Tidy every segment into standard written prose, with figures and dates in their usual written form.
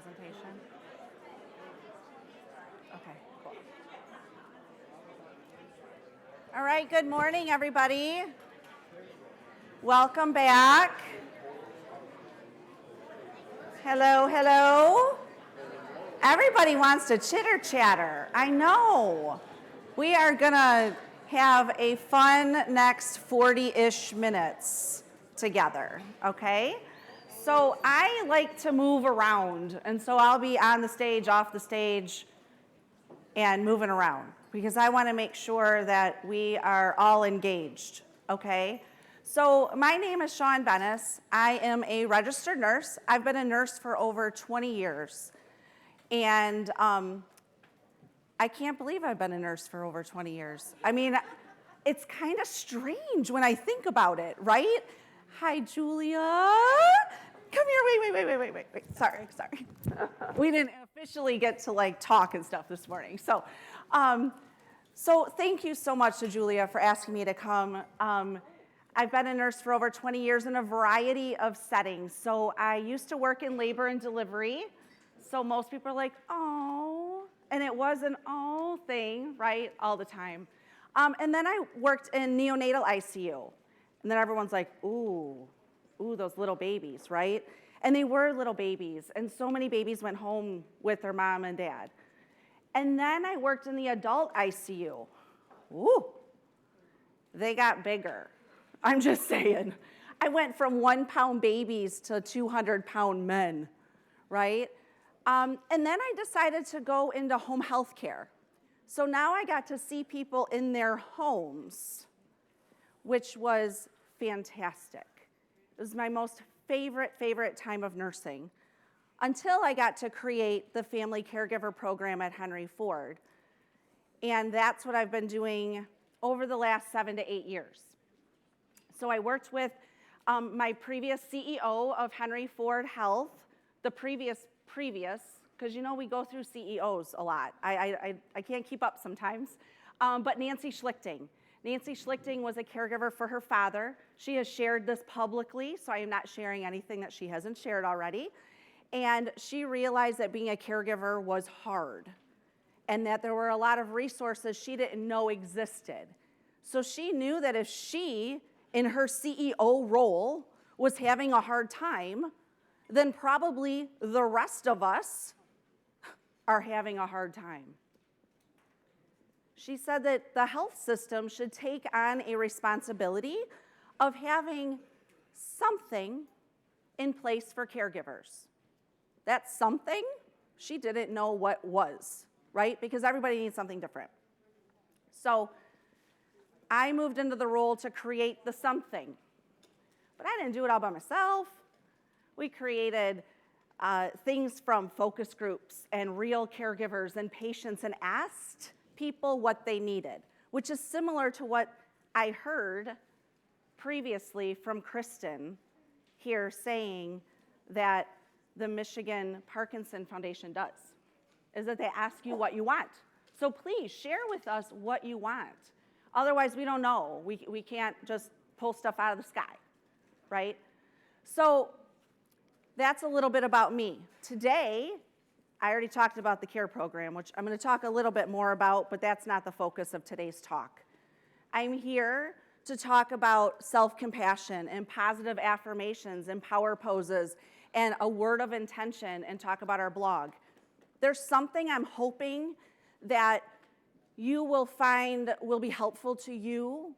presentation? Okay, cool. All right, good morning, everybody. Welcome back. Hello, hello. Everybody wants to chitter chatter. I know. We are gonna have a fun next 40-ish minutes together, okay? So I like to move around, and so I'll be on the stage, off the stage, and moving around, because I wanna make sure that we are all engaged, okay? So my name is Shawn Bennis. I am a registered nurse. I've been a nurse for over 20 years. And I can't believe I've been a nurse for over 20 years. I mean, it's kind of strange when I think about it, right? Hi, Julia. Come here, wait. Sorry. We didn't officially get to like talk and stuff this morning. So thank you so much to Julia for asking me to come. I've been a nurse for over 20 years in a variety of settings. So I used to work in labor and delivery. So most people are like, oh, and it was an oh thing, right, all the time. And then I worked in neonatal ICU. And then everyone's like, ooh, those little babies, right? And they were little babies. And so many babies went home with their mom and dad. And then I worked in the adult ICU. Ooh, they got bigger. I'm just saying. I went from 1-pound babies to 200-pound men, right? And then I decided to go into home health care. So now I got to see people in their homes, which was fantastic. It was my most favorite time of nursing until I got to create the Family Caregiver program at Henry Ford. And that's what I've been doing over the last 7 to 8 years. So I worked with my previous CEO of Henry Ford Health, the previous, because you know we go through CEOs a lot. I can't keep up sometimes. But Nancy Schlichting. Nancy Schlichting was a caregiver for her father. She has shared this publicly, so I am not sharing anything that she hasn't shared already. And she realized that being a caregiver was hard and that there were a lot of resources she didn't know existed. So she knew that if she, in her CEO role, was having a hard time, then probably the rest of us are having a hard time. She said that the health system should take on a responsibility of having something in place for caregivers. That something, she didn't know what was, right? Because everybody needs something different. So I moved into the role to create the something. But I didn't do it all by myself. We created things from focus groups and real caregivers and patients and asked people what they needed, which is similar to what I heard previously from Kristen here saying that the Michigan Parkinson Foundation does, is that they ask you what you want. So please share with us what you want. Otherwise, we don't know. We can't just pull stuff out of the sky, right? So that's a little bit about me. Today, I already talked about the CARE program, which I'm going to talk a little bit more about, but that's not the focus of today's talk. I'm here to talk about self-compassion and positive affirmations and power poses and a word of intention and talk about our blog. There's something I'm hoping that you will find will be helpful to you,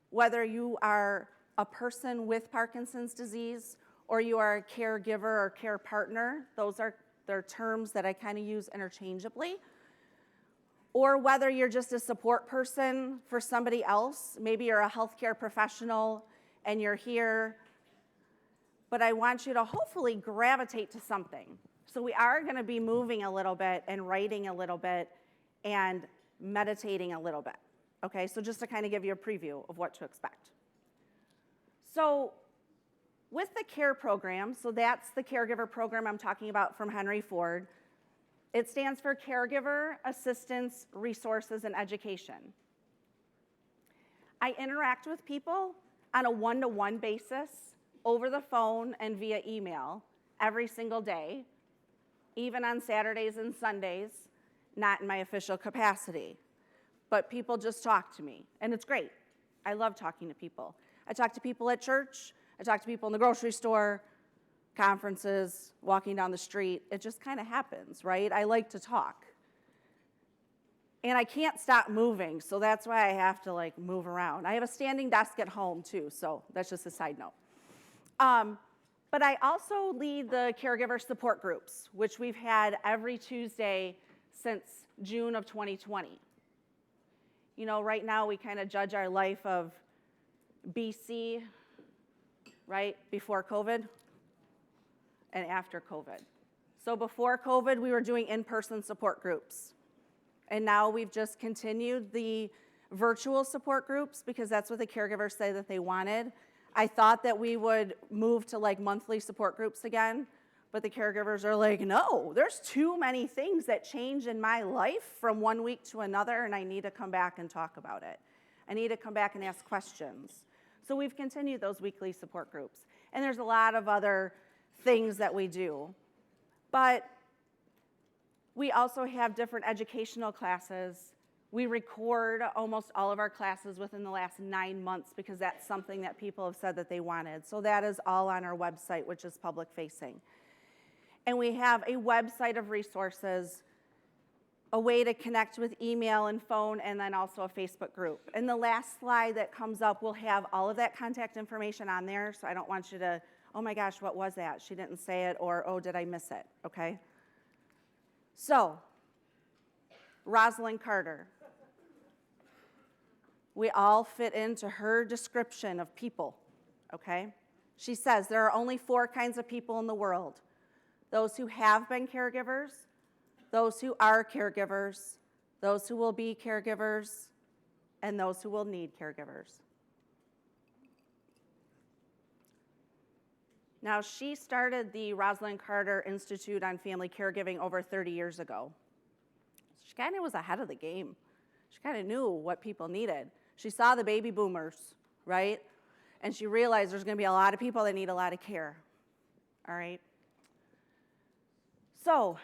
whether you are a person with Parkinson's disease or you are a caregiver or care partner. They're terms that I kind of use interchangeably. Or whether you're just a support person for somebody else. Maybe you're a healthcare professional and you're here. But I want you to hopefully gravitate to something. So we are going to be moving a little bit and writing a little bit and meditating a little bit. Okay, so just to kind of give you a preview of what to expect. So with the CARE program, so that's the caregiver program I'm talking about from Henry Ford. It stands for Caregiver Assistance, Resources, and Education. I interact with people on a one-to-one basis over the phone and via email every single day even on Saturdays and Sundays, not in my official capacity. But people just talk to me, and it's great. I love talking to people. I talk to people at church. I talk to people in the grocery store, conferences, walking down the street. It just kind of happens, right? I like to talk. And I can't stop moving, so that's why I have to like move around. I have a standing desk at home too, so that's just a side note. But I also lead the caregiver support groups, which we've had every Tuesday since June of 2020. You know, right now we kind of judge our life of BC, right, before COVID and after COVID. So before COVID, we were doing in-person support groups. And now we've just continued the virtual support groups because that's what the caregivers say that they wanted. I thought that we would move to like monthly support groups again, but the caregivers are like, no, there's too many things that change in my life from one week to another, and I need to come back and talk about it. I need to come back and ask questions. So we've continued those weekly support groups. And there's a lot of other things that we do. But we also have different educational classes. We record almost all of our classes within the last 9 months because that's something that people have said that they wanted. So that is all on our website, which is public facing. And we have a website of resources, a way to connect with email and phone, and then also a Facebook group. And the last slide that comes up will have all of that contact information on there, so I don't want you to, oh my gosh, what was that? She didn't say it, or oh, did I miss it, okay? So, Rosalind Carter. We all fit into her description of people, okay? She says there are only 4 kinds of people in the world: those who have been caregivers, those who are caregivers, those who will be caregivers, and those who will need caregivers. Now, she started the Rosalind Carter Institute on Family Caregiving over 30 years ago. She kind of was ahead of the game. She kind of knew what people needed. She saw the baby boomers, right? And she realized there's going to be a lot of people that need a lot of care, all right? So,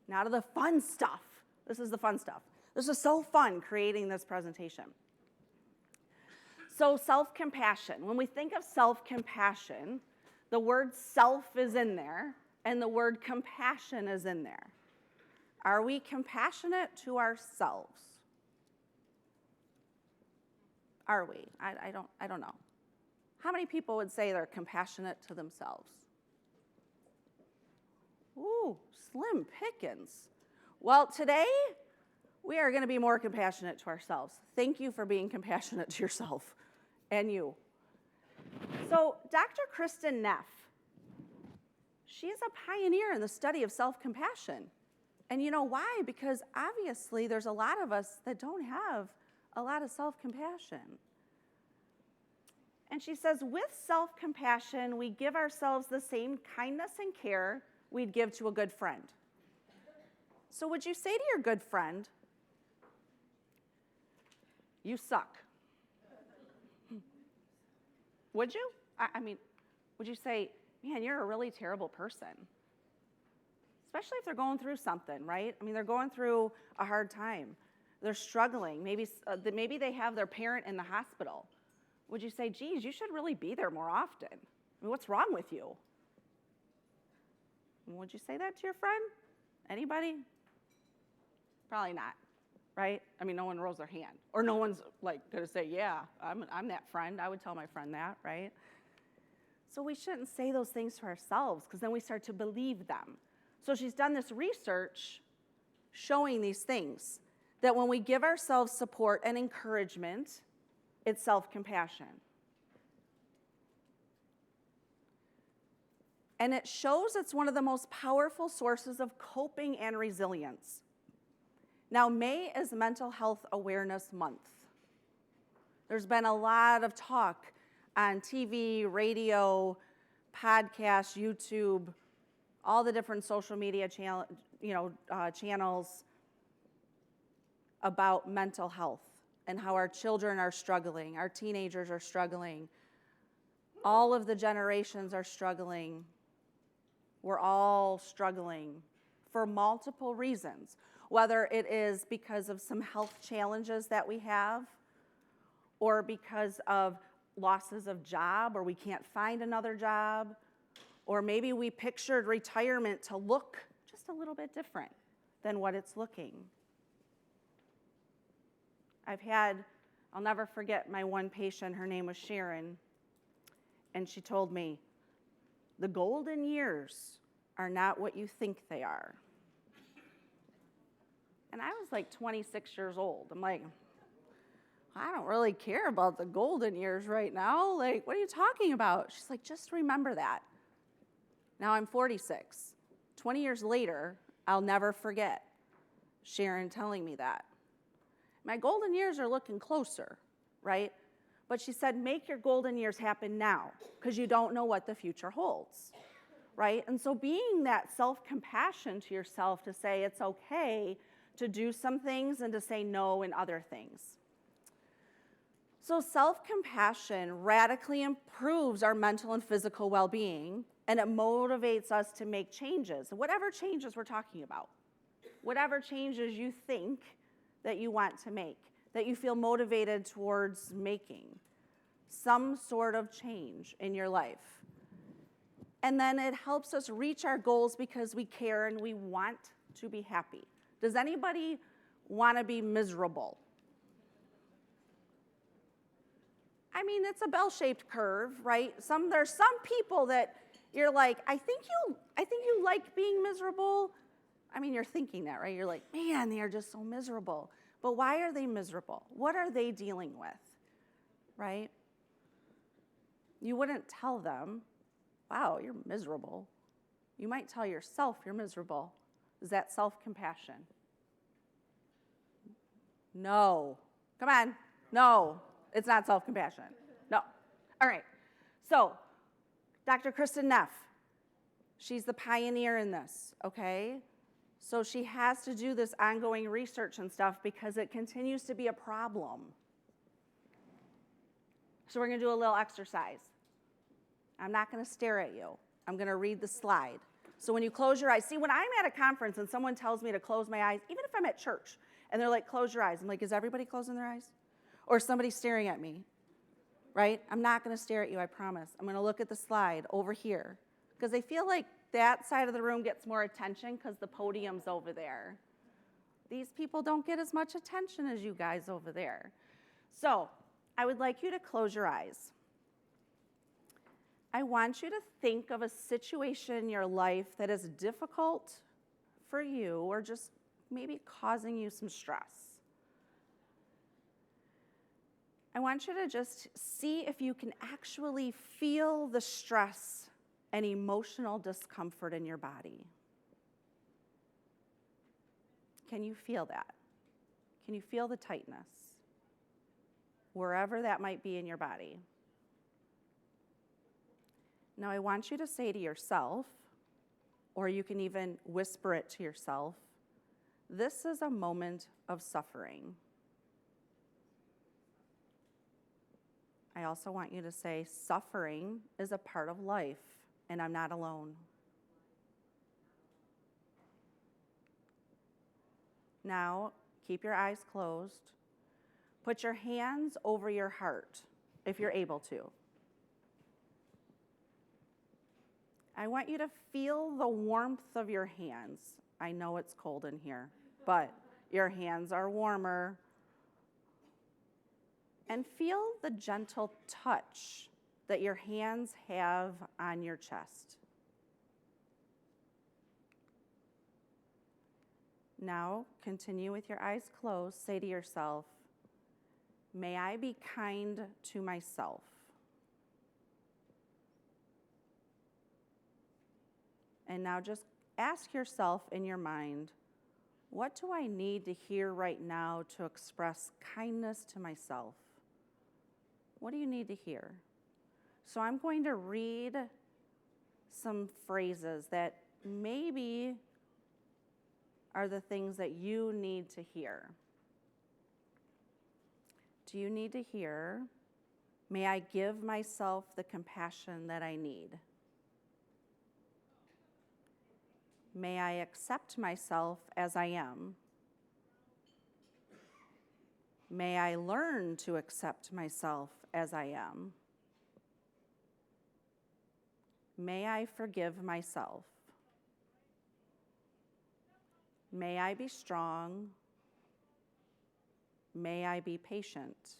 now to the fun stuff. This is the fun stuff. This is so fun creating this presentation. So self-compassion. When we think of self-compassion, the word self is in there, and the word compassion is in there. Are we compassionate to ourselves? Are we? I don't know. How many people would say they're compassionate to themselves? Ooh, slim pickings. Well, today, we are going to be more compassionate to ourselves. Thank you for being compassionate to yourself and you. So, Dr. Kristen Neff, she's a pioneer in the study of self-compassion. And you know why? Because obviously there's a lot of us that don't have a lot of self-compassion. And she says, with self-compassion, we give ourselves the same kindness and care we'd give to a good friend. So would you say to your good friend, you suck? Would you? I mean, would you say, man, you're a really terrible person? Especially if they're going through something, right? I mean, they're going through a hard time. They're struggling. Maybe they have their parent in the hospital. Would you say, geez, you should really be there more often? I mean, what's wrong with you? Would you say that to your friend? Anybody? Probably not, right? I mean, no one rolls their hand. Or no one's like going to say, yeah, I'm that friend. I would tell my friend that, right? So we shouldn't say those things to ourselves because then we start to believe them. So she's done this research showing these things, that when we give ourselves support and encouragement, it's self-compassion. And it shows it's one of the most powerful sources of coping and resilience. Now, May is Mental Health Awareness Month. There's been a lot of talk on TV, radio, podcasts, YouTube, all the different social media channels about mental health and how our children are struggling, our teenagers are struggling, all of the generations are struggling. We're all struggling for multiple reasons, whether it is because of some health challenges that we have, or because of losses of job, or we can't find another job, or maybe we pictured retirement to look just a little bit different than what it's looking. I'll never forget my one patient, her name was Sharon, and she told me, the golden years are not what you think they are. And I was like 26 years old. I'm like, I don't really care about the golden years right now. Like, what are you talking about? She's like, just remember that. Now I'm 46. 20 years later, I'll never forget Sharon telling me that. My golden years are looking closer, right? But she said, make your golden years happen now, because you don't know what the future holds, right? And so being that self-compassion to yourself to say it's okay to do some things and to say no in other things. So self-compassion radically improves our mental and physical well-being, and it motivates us to make changes, whatever changes we're talking about, whatever changes you think that you want to make, that you feel motivated towards making, some sort of change in your life. And then it helps us reach our goals because we care and we want to be happy. Does anybody want to be miserable? I mean, it's a bell-shaped curve, right? There's some people that you're like, I think you like being miserable. I mean, you're thinking that, right? You're like, man, they are just so miserable. But why are they miserable? What are they dealing with, right? You wouldn't tell them, wow, you're miserable. You might tell yourself you're miserable. Is that self-compassion? No. Come on. No, it's not self-compassion. No. All right. So, Dr. Kristen Neff, she's the pioneer in this, okay? So she has to do this ongoing research and stuff because it continues to be a problem. So we're going to do a little exercise. I'm not going to stare at you. I'm going to read the slide. So when you close your eyes, see, when I'm at a conference and someone tells me to close my eyes, even if I'm at church, and they're like, close your eyes, I'm like, is everybody closing their eyes? Or is somebody staring at me, right? I'm not going to stare at you, I promise. I'm going to look at the slide over here because I feel like that side of the room gets more attention because the podium's over there. These people don't get as much attention as you guys over there. So I would like you to close your eyes. I want you to think of a situation in your life that is difficult for you or just maybe causing you some stress. I want you to just see if you can actually feel the stress and emotional discomfort in your body. Can you feel that? Can you feel the tightness? Wherever that might be in your body. Now I want you to say to yourself, or you can even whisper it to yourself, this is a moment of suffering. I also want you to say, suffering is a part of life, and I'm not alone. Now, keep your eyes closed. Put your hands over your heart, if you're able to. I want you to feel the warmth of your hands. I know it's cold in here, but your hands are warmer. And feel the gentle touch that your hands have on your chest. Now, continue with your eyes closed. Say to yourself, may I be kind to myself. And now just ask yourself in your mind, what do I need to hear right now to express kindness to myself? What do you need to hear? So I'm going to read some phrases that maybe are the things that you need to hear. Do you need to hear, may I give myself the compassion that I need? May I accept myself as I am. May I learn to accept myself as I am. May I forgive myself. May I be strong. May I be patient.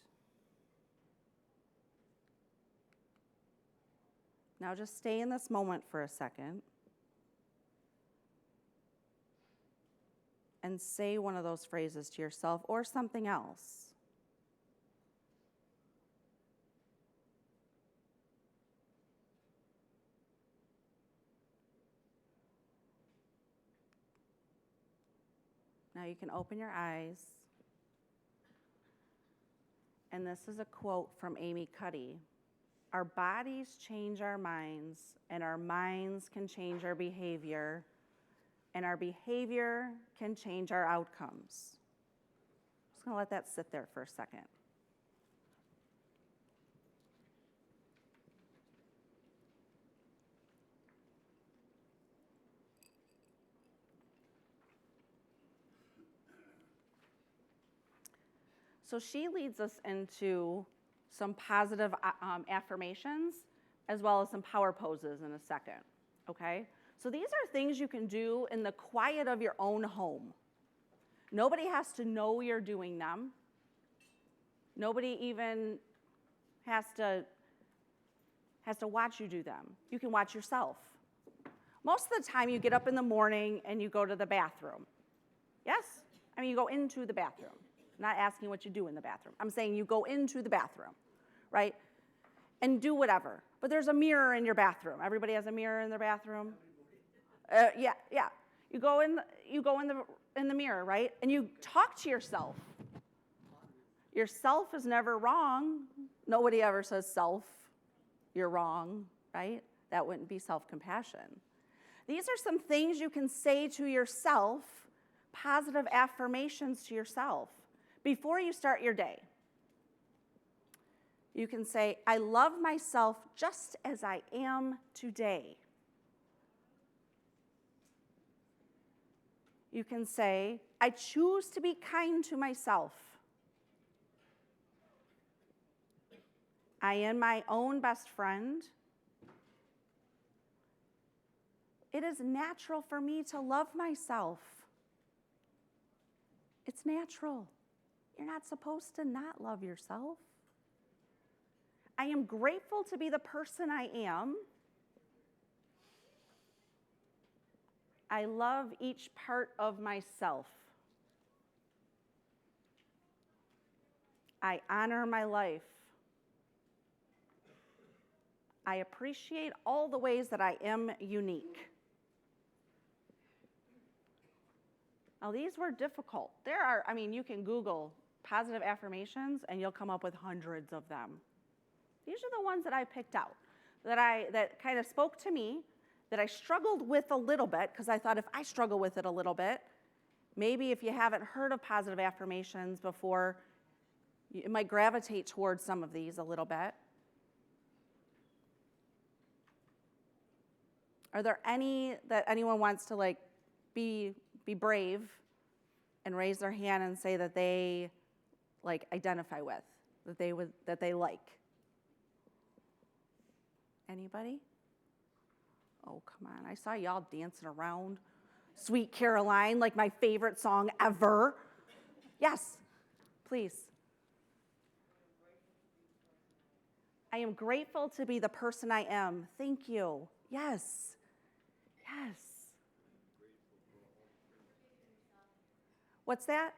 Now just stay in this moment for a second and say one of those phrases to yourself or something else. Now you can open your eyes. And this is a quote from Amy Cuddy. Our bodies change our minds, and our minds can change our behavior, and our behavior can change our outcomes. I'm just going to let that sit there for a second. So she leads us into some positive affirmations as well as some power poses in a second, okay? So these are things you can do in the quiet of your own home. Nobody has to know you're doing them. Nobody even has to watch you do them. You can watch yourself. Most of the time you get up in the morning and you go to the bathroom. Yes? I mean, you go into the bathroom. I'm not asking what you do in the bathroom. I'm saying you go into the bathroom, right? And do whatever. But there's a mirror in your bathroom. Everybody has a mirror in their bathroom? Yeah. You go in the mirror, right? And you talk to yourself. Yourself is never wrong. Nobody ever says self, you're wrong, right? That wouldn't be self-compassion. These are some things you can say to yourself, positive affirmations to yourself. Before you start your day, you can say, I love myself just as I am today. You can say, I choose to be kind to myself. I am my own best friend. It is natural for me to love myself. It's natural. You're not supposed to not love yourself. I am grateful to be the person I am. I love each part of myself. I honor my life. I appreciate all the ways that I am unique. Now, these were difficult. You can Google positive affirmations and you'll come up with hundreds of them. These are the ones that I picked out, that kind of spoke to me, that I struggled with a little bit, because I thought if I struggle with it a little bit, maybe if you haven't heard of positive affirmations before, you might gravitate towards some of these a little bit. Are there any that anyone wants to be brave and raise their hand and say that they identify with, that they like? Anybody? Oh, come on. I saw y'all dancing around. Sweet Caroline, like my favorite song ever. Yes, please. I am grateful to be the person I am. Thank you. Yes. Yes. What's that?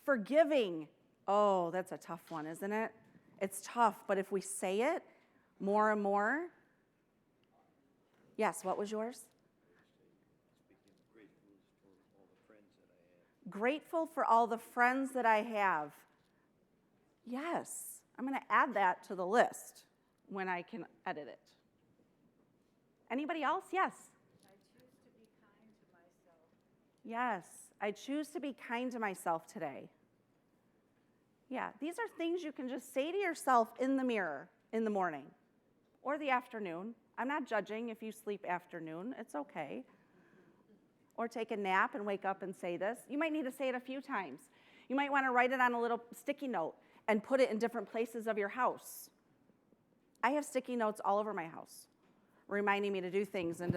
Forgiving. Oh, that's a tough one, isn't it? It's tough, but if we say it more and more. Yes, what was yours? Grateful for all the friends that I have. Yes, I'm going to add that to the list when I can edit it. Anybody else? Yes. I choose to be kind to myself. Yes, I choose to be kind to myself today. Yeah, these are things you can just say to yourself in the mirror in the morning or the afternoon. I'm not judging if you sleep afternoon. It's okay. or take a nap and wake up and say this. You might need to say it a few times. You might want to write it on a little sticky note and put it in different places of your house. I have sticky notes all over my house, reminding me to do things and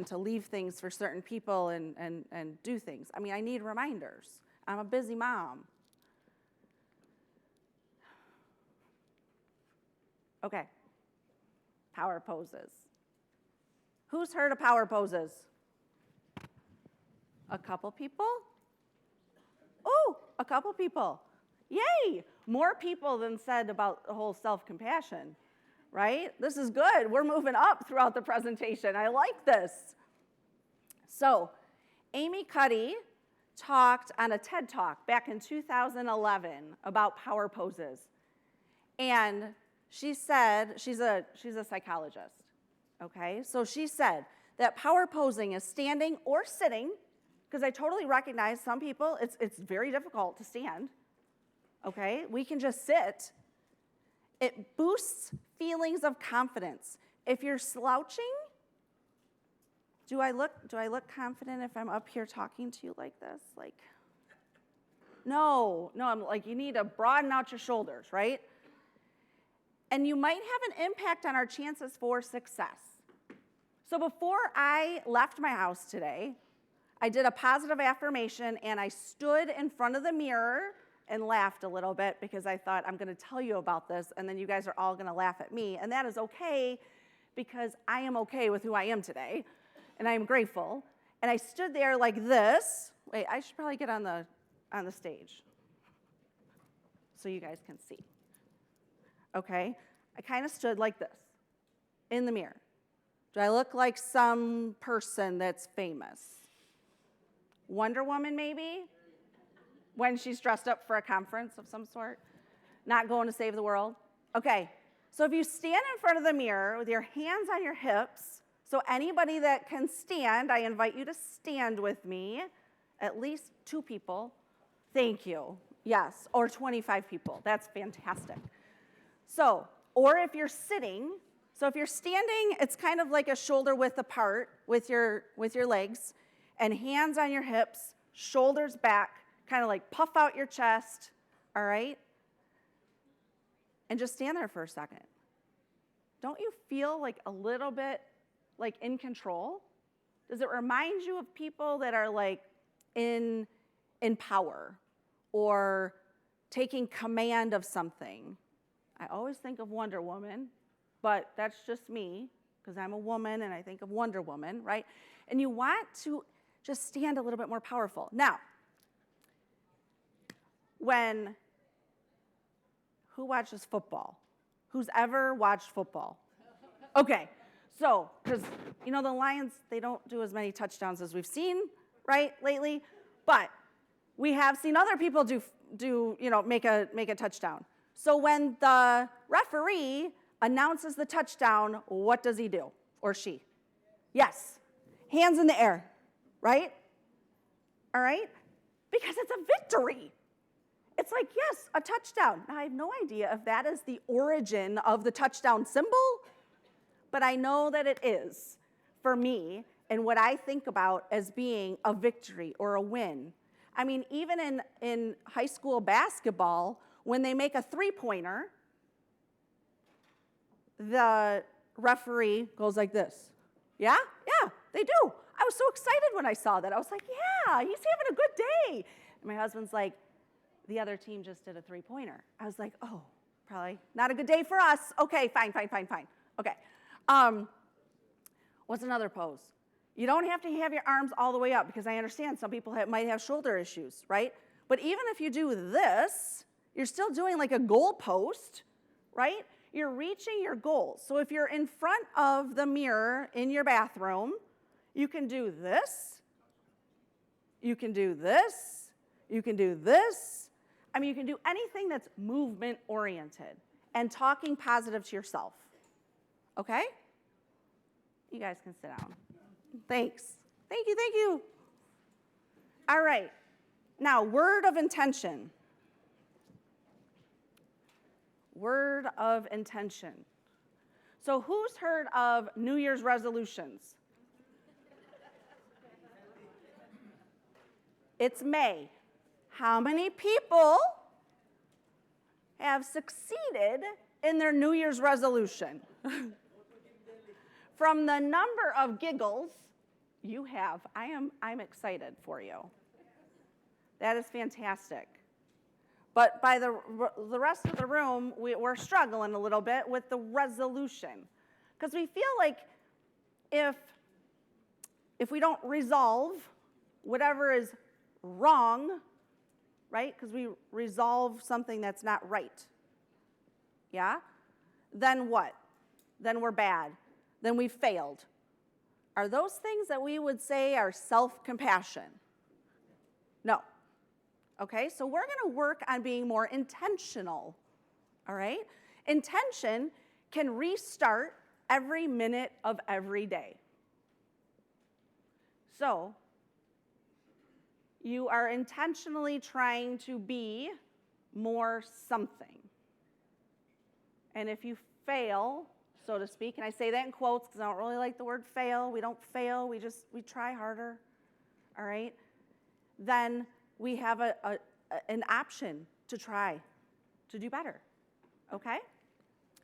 to leave things for certain people and do things. I mean, I need reminders. I'm a busy mom. Okay, power poses. Who's heard of power poses? A couple people? Oh, a couple people. Yay! More people than said about the whole self-compassion, right? This is good. We're moving up throughout the presentation. I like this. So, Amy Cuddy talked on a TED Talk back in 2011 about power poses. And she said, she's a psychologist, okay? So she said that power posing is standing or sitting, because I totally recognize some people, it's very difficult to stand, okay? We can just sit. It boosts feelings of confidence. If you're slouching, do I look confident if I'm up here talking to you like this? Like, no, I'm like, you need to broaden out your shoulders, right? And you might have an impact on our chances for success. So before I left my house today, I did a positive affirmation and I stood in front of the mirror and laughed a little bit because I thought, I'm going to tell you about this and then you guys are all going to laugh at me. And that is okay because I am okay with who I am today and I am grateful. And I stood there like this. Wait, I should probably get on the stage so you guys can see. Okay, I kind of stood like this in the mirror. Do I look like some person that's famous? Wonder Woman, maybe? When she's dressed up for a conference of some sort? Not going to save the world? Okay, so if you stand in front of the mirror with your hands on your hips, so anybody that can stand, I invite you to stand with me, at least 2 people. Thank you. Yes, or 25 people. That's fantastic. So, or if you're sitting, so if you're standing, it's kind of like a shoulder width apart with your legs, and hands on your hips, shoulders back, kind of like puff out your chest, all right? And just stand there for a second. Don't you feel like a little bit like in control? Does it remind you of people that are like in power or taking command of something? I always think of Wonder Woman, but that's just me, because I'm a woman and I think of Wonder Woman, right? And you want to just stand a little bit more powerful. Now, who watches football? Who's ever watched football? Okay, so, because, the Lions, they don't do as many touchdowns as we've seen, right, lately, but we have seen other people make a touchdown. So when the referee announces the touchdown, what does he do, or she? Yes, hands in the air, right? All right? Because it's a victory. It's like, yes, a touchdown. Now, I have no idea if that is the origin of the touchdown symbol, but I know that it is for me and what I think about as being a victory or a win. I mean, even in high school basketball, when they make a three-pointer, the referee goes like this. Yeah, they do. I was so excited when I saw that. I was like, yeah, he's having a good day. And my husband's like, the other team just did a three-pointer. I was like, oh, probably not a good day for us. Okay, fine. Okay. What's another pose? You don't have to have your arms all the way up because I understand some people might have shoulder issues, right? But even if you do this, you're still doing like a goal post, right? You're reaching your goals. So if you're in front of the mirror in your bathroom, you can do this. You can do this. You can do this. I mean, you can do anything that's movement-oriented and talking positive to yourself. Okay? You guys can sit down. Thanks. Thank you. All right. Now, word of intention. Word of intention. So who's heard of New Year's resolutions? It's May. How many people have succeeded in their New Year's resolution? From the number of giggles you have, I'm excited for you. That is fantastic. But by the rest of the room, we're struggling a little bit with the resolution. Because we feel like if we don't resolve whatever is wrong, right? Because we resolve something that's not right. Yeah? Then what? Then we're bad. Then we failed. Are those things that we would say are self-compassion? No. Okay, so we're going to work on being more intentional, all right? Intention can restart every minute of every day. So, you are intentionally trying to be more something. And if you fail, so to speak, and I say that in quotes because I don't really like the word fail. We don't fail, we try harder, all right? Then we have an option to try to do better, okay?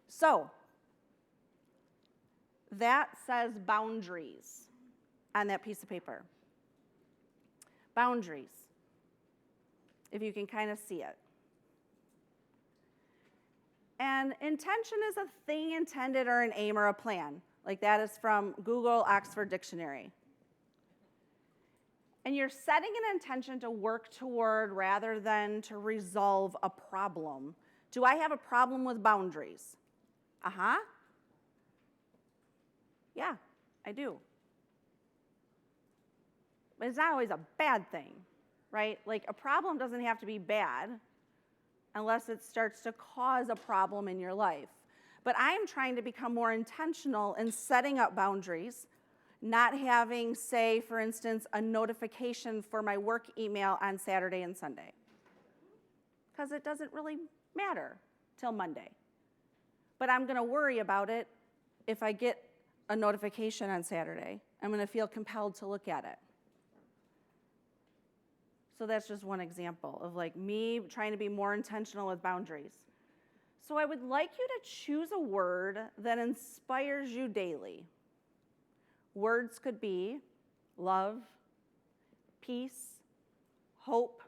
So, that says boundaries on that piece of paper. Boundaries, if you can kind of see it. And intention is a thing intended or an aim or a plan. Like that is from Google Oxford Dictionary. And you're setting an intention to work toward rather than to resolve a problem. Do I have a problem with boundaries? Uh-huh. Yeah, I do. But it's not always a bad thing, right? Like a problem doesn't have to be bad unless it starts to cause a problem in your life. But I'm trying to become more intentional in setting up boundaries, not having, say, for instance, a notification for my work email on Saturday and Sunday. Because it doesn't really matter till Monday. But I'm going to worry about it if I get a notification on Saturday. I'm going to feel compelled to look at it. So that's just one example of like me trying to be more intentional with boundaries. So I would like you to choose a word that inspires you daily. Words could be love, peace, hope,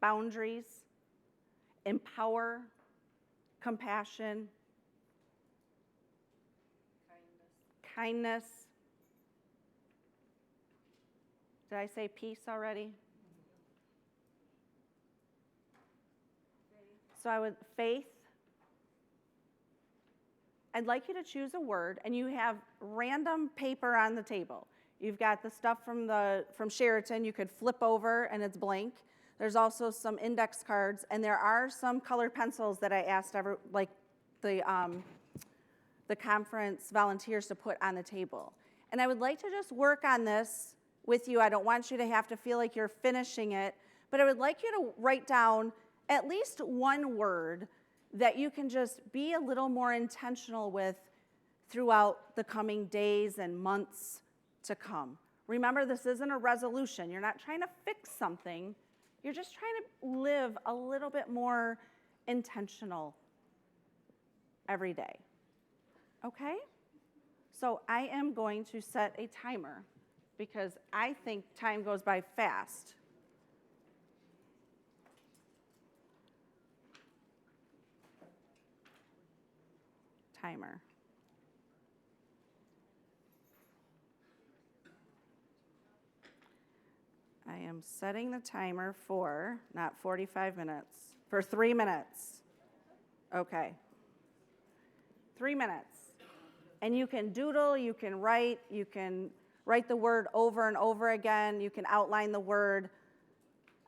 boundaries, empower, compassion, kindness. Did I say peace already? So I would, faith. I'd like you to choose a word, and you have random paper on the table. You've got the stuff from Sheraton you could flip over, and it's blank. There's also some index cards, and there are some colored pencils that I asked the conference volunteers to put on the table. And I would like to just work on this with you. I don't want you to have to feel like you're finishing it, but I would like you to write down at least one word that you can just be a little more intentional with throughout the coming days and months to come. Remember, this isn't a resolution. You're not trying to fix something. You're just trying to live a little bit more intentional every day. Okay? So I am going to set a timer because I think time goes by fast. Timer. I am setting the timer for, not 45 minutes, for 3 minutes. Okay. 3 minutes. And you can doodle, you can write the word over and over again, you can outline the word.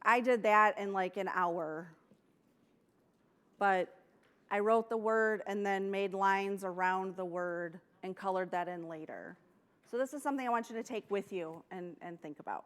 I did that in like an hour. But I wrote the word and then made lines around the word and colored that in later. So this is something I want you to take with you and think about.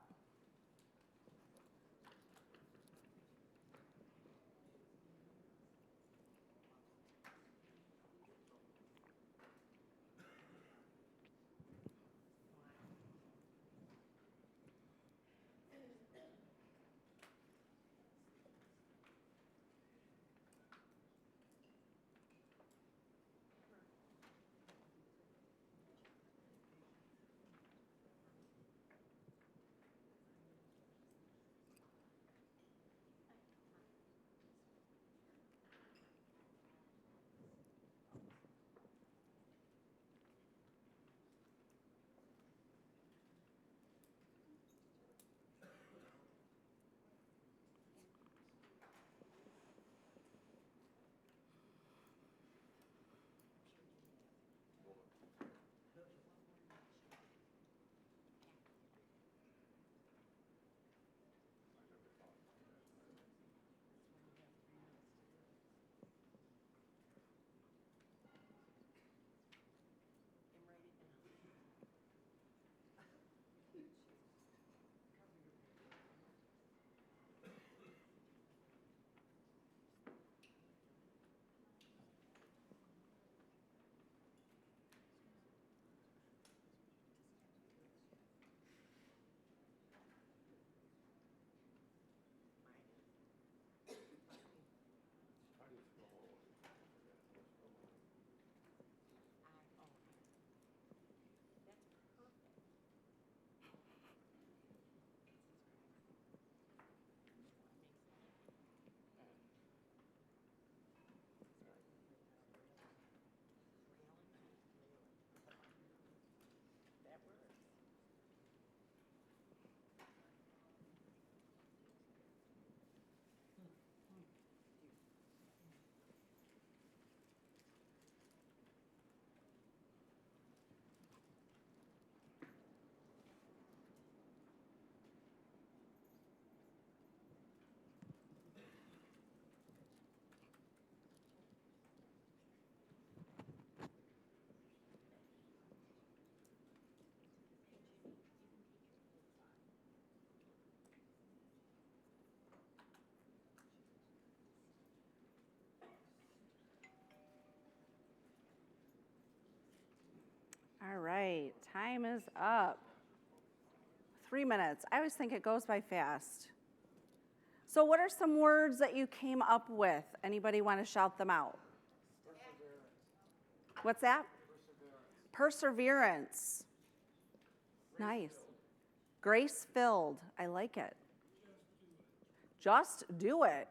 All right, time is up. 3 minutes. I always think it goes by fast. So what are some words that you came up with? Anybody want to shout them out? What's that? Perseverance. Nice. Grace-filled. I like it. Just do it.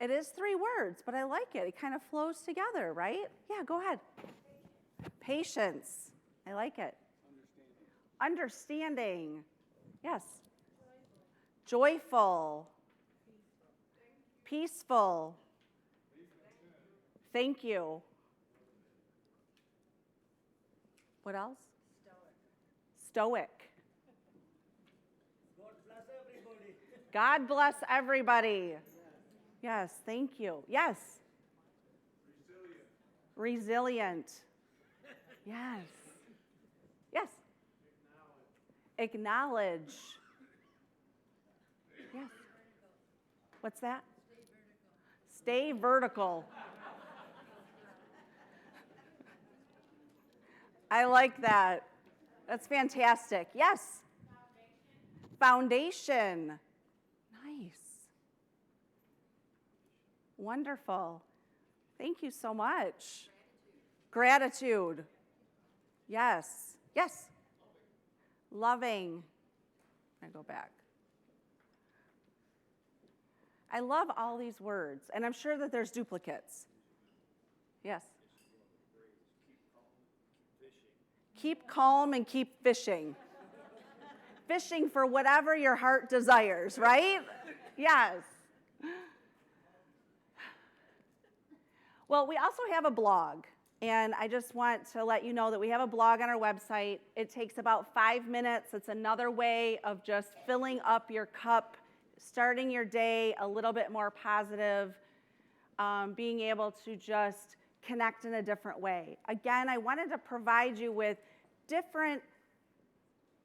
It is 3 words, but I like it. It kind of flows together, right? Yeah, go ahead. Patience. I like it. Understanding. Yes. Joyful. Peaceful. Thank you. What else? Stoic. God bless everybody. Yes, thank you. Yes. Resilient. Yes. Yes. Acknowledge. Yes. What's that? Stay vertical. I like that. That's fantastic. Yes. Foundation. Nice. Wonderful. Thank you so much. Gratitude. Yes. Yes. Loving. I go back. I love all these words, and I'm sure that there's duplicates. Yes. Keep calm and keep fishing. Fishing for whatever your heart desires, right? Yes. Well, we also have a blog, and I just want to let you know that we have a blog on our website. It takes about 5 minutes. It's another way of just filling up your cup, starting your day a little bit more positive, being able to just connect in a different way. Again, I wanted to provide you with different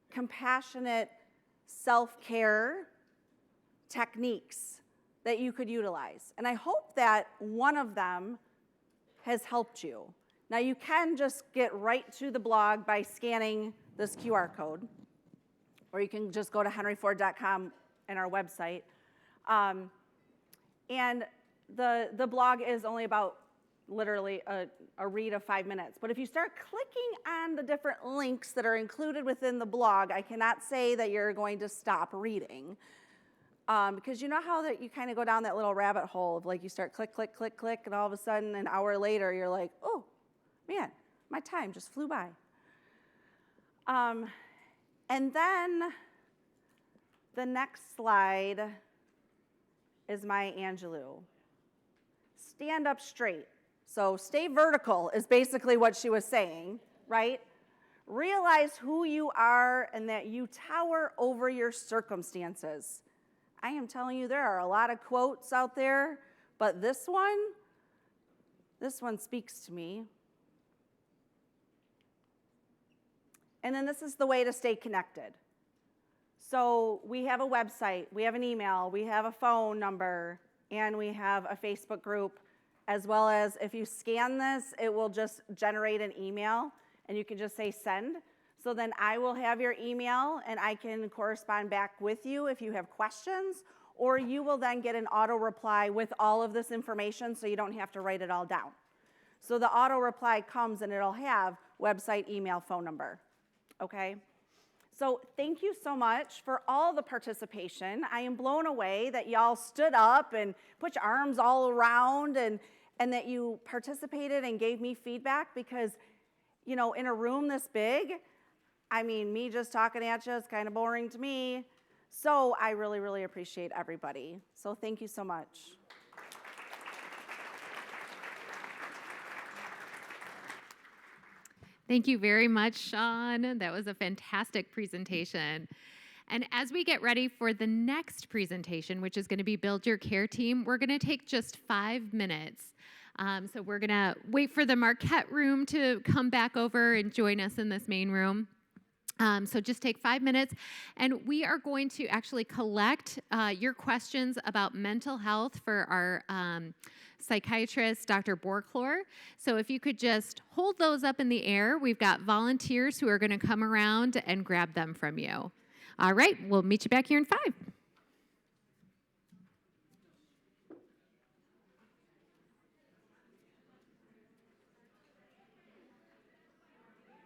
compassionate self-care techniques that you could utilize. And I hope that one of them has helped you. Now you can just get right to the blog by scanning this QR code, or you can just go to henryford.com and our website. And the blog is only about literally a read of 5 minutes. But if you start clicking on the different links that are included within the blog, I cannot say that you're going to stop reading. Because you know how that you kind of go down that little rabbit hole of like you start click, click, click, click, and all of a sudden an hour later you're like, oh, man, my time just flew by. And then the next slide is Maya Angelou. Stand up straight. So stay vertical is basically what she was saying, right? Realize who you are and that you tower over your circumstances. I am telling you, there are a lot of quotes out there, but this one speaks to me. And then this is the way to stay connected. So we have a website, we have an email, we have a phone number, and we have a Facebook group, as well as if you scan this, it will just generate an email, and you can just say send. So then I will have your email, and I can correspond back with you if you have questions, or you will then get an auto reply with all of this information so you don't have to write it all down. So the auto reply comes and it'll have website, email, phone number, okay? So thank you so much for all the participation. I am blown away that y'all stood up and put your arms all around and that you participated and gave me feedback because, you know, in a room this big, I mean, me just talking at you is kind of boring to me. So I really, really appreciate everybody. So thank you so much. Thank you very much, Shawn. That was a fantastic presentation. And as we get ready for the next presentation, which is going to be Build Your Care Team, we're going to take just 5 minutes. So we're going to wait for the Marquette room to come back over and join us in this main room. So just take 5 minutes, and we are going to actually collect your questions about mental health for our psychiatrist, Dr. Borklor. So if you could just hold those up in the air, we've got volunteers who are going to come around and grab them from you. All right, we'll meet you back here in 5.